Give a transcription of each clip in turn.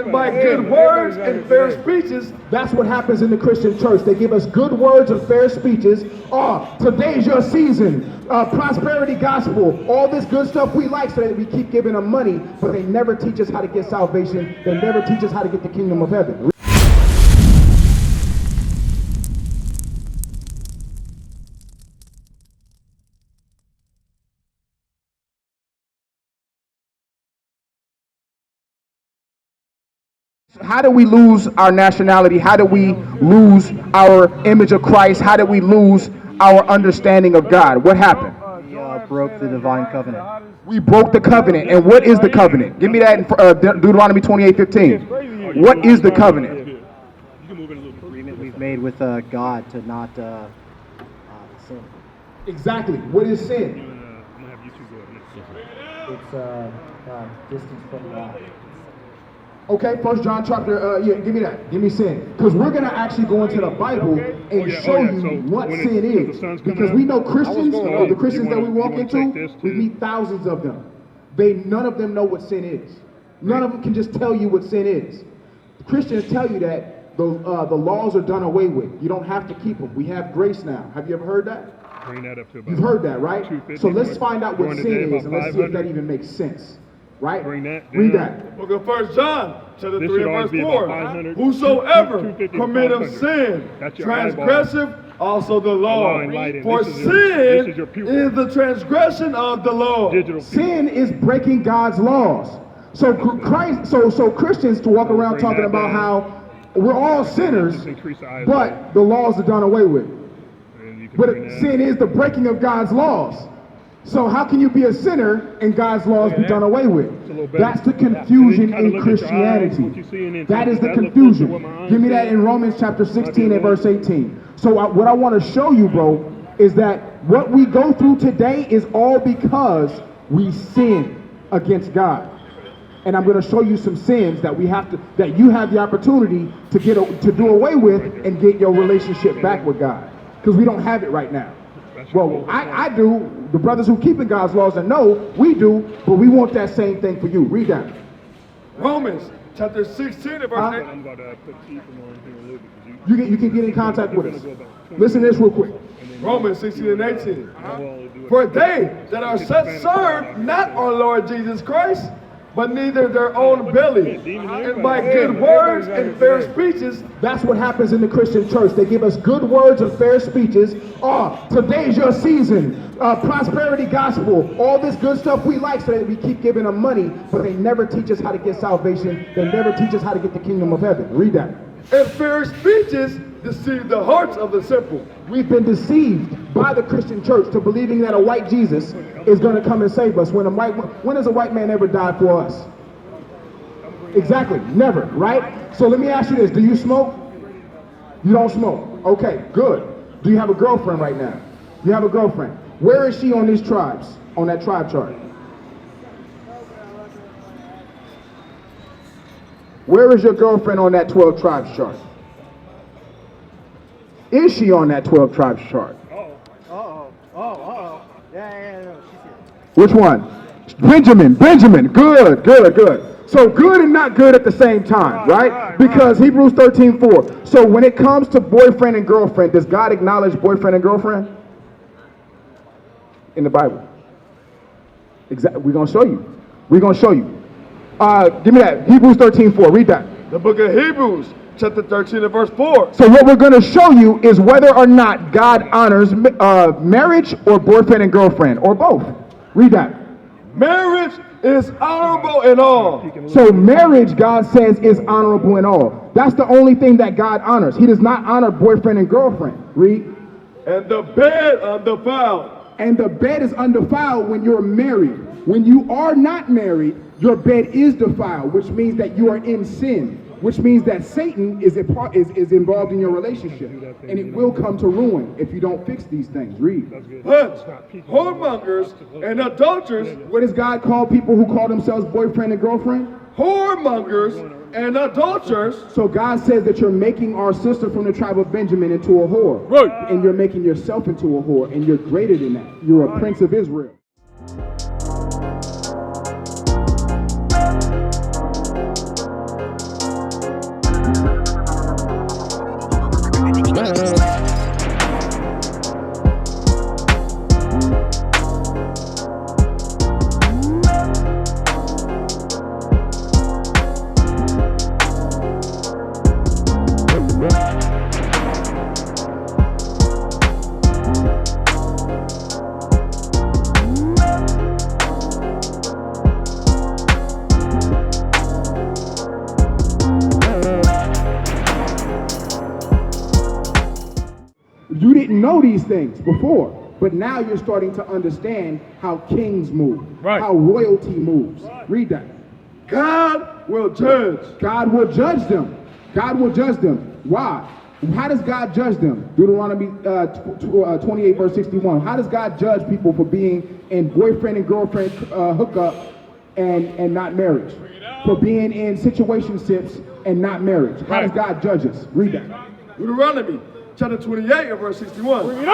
And by good words and fair speeches, that's what happens in the Christian church. They give us good words and fair speeches. Oh, today's your season. Prosperity gospel. All this good stuff we like, so that we keep giving them money, but they never teach us how to get salvation. They never teach us how to get the kingdom of heaven. How do we lose our nationality? How do we lose our image of Christ? How do we lose our understanding of God? What happened? We broke the divine covenant. We broke the covenant. And what is the covenant? Give me that in Deuteronomy 28:15. What is the covenant? Agreement we've made with God to not sin. Exactly. What is sin? It's distance from God. Okay, 1 John chapter, give me that. Give me sin. Because we're going to actually go into the Bible and show you what sin is. Because we know Christians, the Christians that we walk into, we meet thousands of them. None of them know what sin is. None of them can just tell you what sin is. Christians tell you that the laws are done away with. You don't have to keep them. We have grace now. Have you ever heard that? Bring that up to about. You've heard that, right? So let's find out what sin is, and let's see if that even makes sense. Right? Bring that Read that. book of 1 John, chapter 3 and verse 4. Whosoever committeth sin, transgressive also the law. For sin is the transgression of the law. Sin is breaking God's laws. So Christians to walk around talking about how we're all sinners, but the laws are done away with. But sin is the breaking of God's laws. So how can you be a sinner and God's laws be done away with? That's the confusion in Christianity. That is the confusion. Give me that in Romans chapter 16 and verse 18. So what I want to show you, bro, is that what we go through today is all because we sin against God. And I'm going to show you some sins that that you have the opportunity to do away with and get your relationship back with God. Because we don't have it right now. Well, I do. The brothers who keep in God's laws and know, we do, but we want that same thing for you. Read that. Romans chapter 16 and verse 8. You can get in contact with us. Listen to this real quick. Romans 16 and 18. For they that are such serve not our Lord Jesus Christ, but neither their own belly, and by good words and fair speeches. That's what happens in the Christian church. They give us good words and fair speeches. Oh, today's your season. Prosperity gospel. All this good stuff we like, so that we keep giving them money, but they never teach us how to get salvation. They never teach us how to get the kingdom of heaven. Read that. And fair speeches deceive the hearts of the simple. We've been deceived by the Christian church to believing that a white Jesus is going to come and save us. When has a white man ever died for us? Exactly, never, right? So let me ask you this. Do you smoke? You don't smoke. Okay, good. Do you have a girlfriend right now? You have a girlfriend. Where is she on these tribes, on that tribe chart? Where is your girlfriend on that 12 tribes chart? Is she on that 12 tribes chart? Yeah, she's here. Which one? Benjamin. Good. So good and not good at the same time, right? Because Hebrews 13:4. So when it comes to boyfriend and girlfriend, does God acknowledge boyfriend and girlfriend? In the Bible. Exactly. We're going to show you. Give me that. Hebrews 13:4. Read that. The book of Hebrews, chapter 13 and verse 4. So what we're going to show you is whether or not God honors marriage or boyfriend and girlfriend, or both. Read that. Marriage is honorable in all. So marriage, God says, is honorable in all. That's the only thing that God honors. He does not honor boyfriend and girlfriend. Read. And the bed undefiled. And the bed is undefiled when you're married. When you are not married, your bed is defiled, which means that you are in sin, which means that Satan is involved in your relationship, and it will come to ruin if you don't fix these things. Read. But whoremongers and adulterers. What does God call people who call themselves boyfriend and girlfriend? Whoremongers and adulterers. So God says that you're making our sister from the tribe of Benjamin into a whore. Right. And you're making yourself into a whore, and you're greater than that. You're a prince of Israel. didn't know these things before, but now you're starting to understand how kings move, how royalty moves. Read that. God will judge. God will judge them. God will judge them. Why? How does God judge them? Deuteronomy 28 verse 61. How does God judge people for being in boyfriend and girlfriend hookup and not marriage? For being in situationships and not marriage. How does God judge us? Read that. Deuteronomy chapter 28 and verse 61.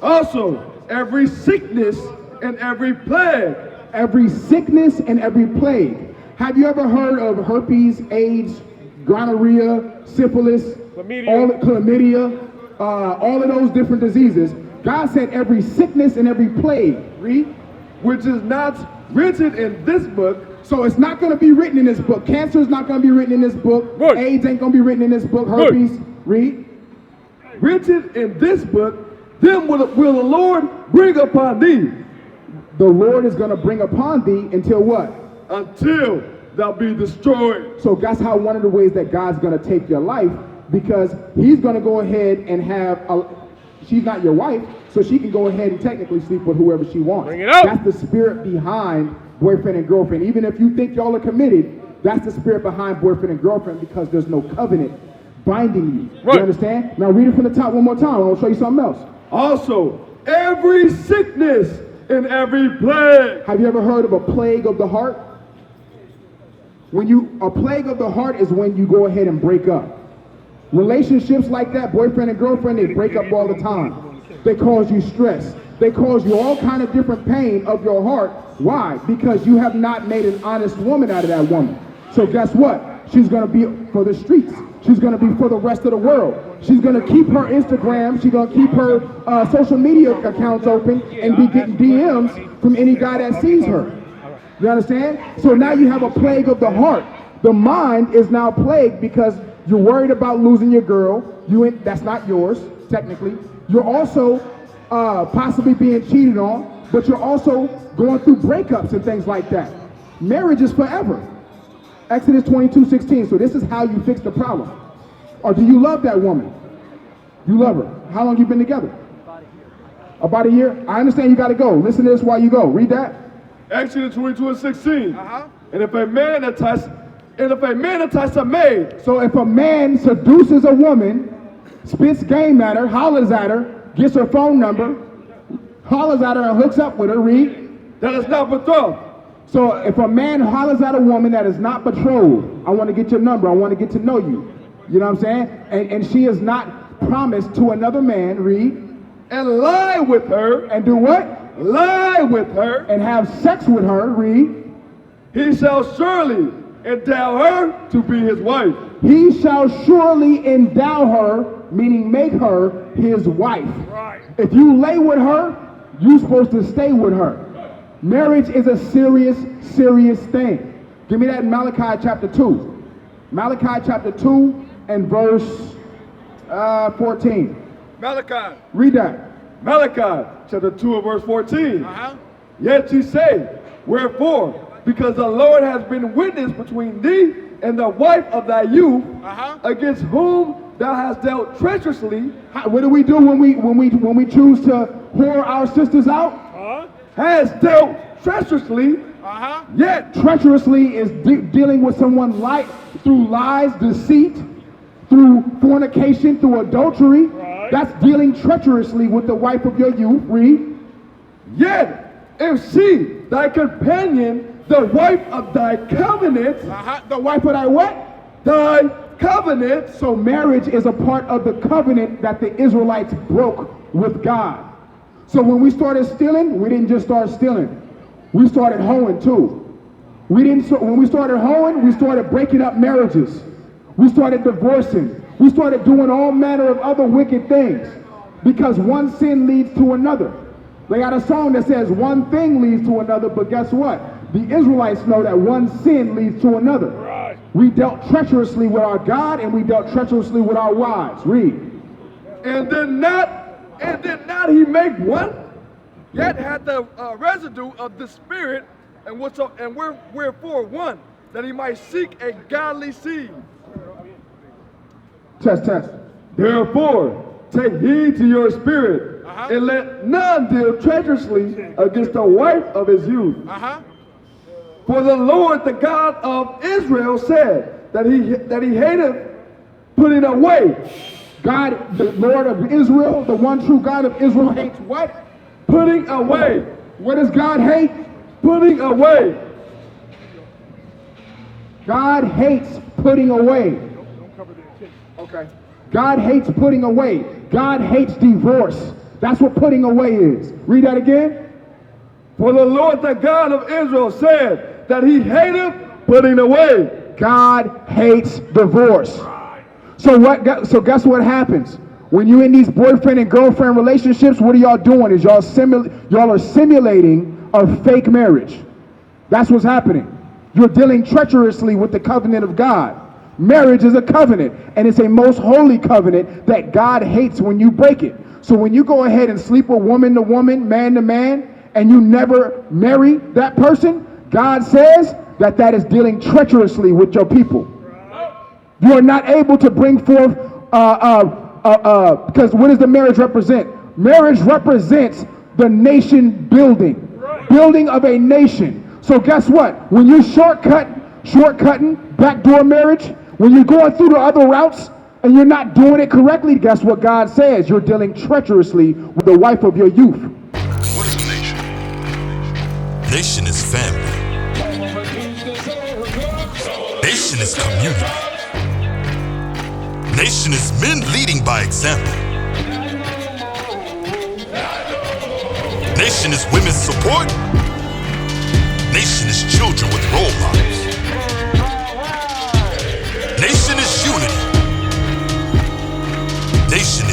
Also, every sickness and every plague. Every sickness and every plague. Have you ever heard of herpes, AIDS, gonorrhea, syphilis, chlamydia, all of those different diseases? God said every sickness and every plague, read, which is not written in this book. So it's not going to be written in this book. Cancer is not going to be written in this book. AIDS ain't going to be written in this book. Herpes, read. Written in this book, then will the Lord bring upon thee. The Lord is going to bring upon thee until what? Until thou be destroyed. So that's how one of the ways that God's going to take your life, because he's going to go ahead and she's not your wife, so she can go ahead and technically sleep with whoever she wants. Bring it out. That's the spirit behind boyfriend and girlfriend. Even if you think y'all are committed, that's the spirit behind boyfriend and girlfriend, because there's no covenant binding you. You understand? Now read it from the top one more time. I'll show you something else. Also, every sickness and every plague. Have you ever heard of a plague of the heart? A plague of the heart is when you go ahead and break up. Relationships like that, boyfriend and girlfriend, they break up all the time. They cause you stress. They cause you all kind of different pain of your heart. Why? Because you have not made an honest woman out of that woman. So guess what? She's going to be for the streets. She's going to be for the rest of the world. She's going to keep her Instagram. She's going to keep her social media accounts open and be getting DMs from any guy that sees her. You understand? So now you have a plague of the heart. The mind is now plagued because you're worried about losing your girl. That's not yours, technically. You're also possibly being cheated on, but you're also going through breakups and things like that. Marriage is forever. Exodus 22:16. So this is how you fix the problem. Or do you love that woman? You love her. How long you been together? About a year. I understand you got to go. Listen to this while you go. Read that. Exodus 22:16. And if a man entice a maid. So if a man seduces a woman, spits game at her, hollers at her, gets her phone number, hollers at her and hooks up with her, read. That is not betrothed. So if a man hollers at a woman that is not betrothed, I want to get your number, I want to get to know you. You know what I'm saying? And she is not promised to another man, read. And lie with her. And do what? Lie with her. And have sex with her, read. He shall surely endow her to be his wife. He shall surely endow her, meaning make her his wife. Right. If you lay with her, you're supposed to stay with her. Marriage is a serious, serious thing. Give me that in Malachi chapter 2. Malachi chapter 2 and verse 14. Malachi. Read that. Malachi chapter 2 and verse 14. Yet ye say, wherefore? Because the Lord has been witness between thee and the wife of thy youth, against whom thou hast dealt treacherously. What do we do when we choose to whore our sisters out? Has dealt treacherously. Yet treacherously is dealing with someone through lies, deceit, through fornication, through adultery. That's dealing treacherously with the wife of your youth. Read. Yet if she, thy companion, the wife of thy covenant. The wife of thy what? Thy covenant. So marriage is a part of the covenant that the Israelites broke with God. So when we started stealing, we didn't just start stealing. We started hoeing too. When we started hoeing, we started breaking up marriages. We started divorcing. We started doing all manner of other wicked things because one sin leads to another. They got a song that says one thing leads to another, but guess what? The Israelites know that one sin leads to another. Right. We dealt treacherously with our God and we dealt treacherously with our wives. Read. And did not he make one? Yet had the residue of the Spirit, and wherefore one, that he might seek a godly seed. Test. Therefore, take heed to your spirit, and let none deal treacherously against the wife of his youth. For the Lord, the God of Israel, said that he hateth putting away. God, the Lord of Israel, the one true God of Israel, hates what? Putting away. What does God hate? Putting away. God hates putting away. Okay. God hates putting away. God hates divorce. That's what putting away is. Read that again. For the Lord, the God of Israel, said that he hateth putting away. God hates divorce. So guess what happens? When you're in these boyfriend and girlfriend relationships, what are y'all doing? Is y'all are simulating a fake marriage. That's what's happening. You're dealing treacherously with the covenant of God. Marriage is a covenant, and it's a most holy covenant that God hates when you break it. So when you go ahead and sleep with woman to woman, man to man, and you never marry that person, God says that that is dealing treacherously with your people. You are not able to bring forth, because what does the marriage represent? Marriage represents the nation building of a nation. So guess what? When you're shortcutting, backdoor marriage, when you're going through the other routes and you're not doing it correctly, guess what God says? You're dealing treacherously with the wife of your youth. What is a nation? Nation is family. Nation is community. Nation is men leading by example. Nation is women's support. Nation is children with role models. Nation is unity. Nation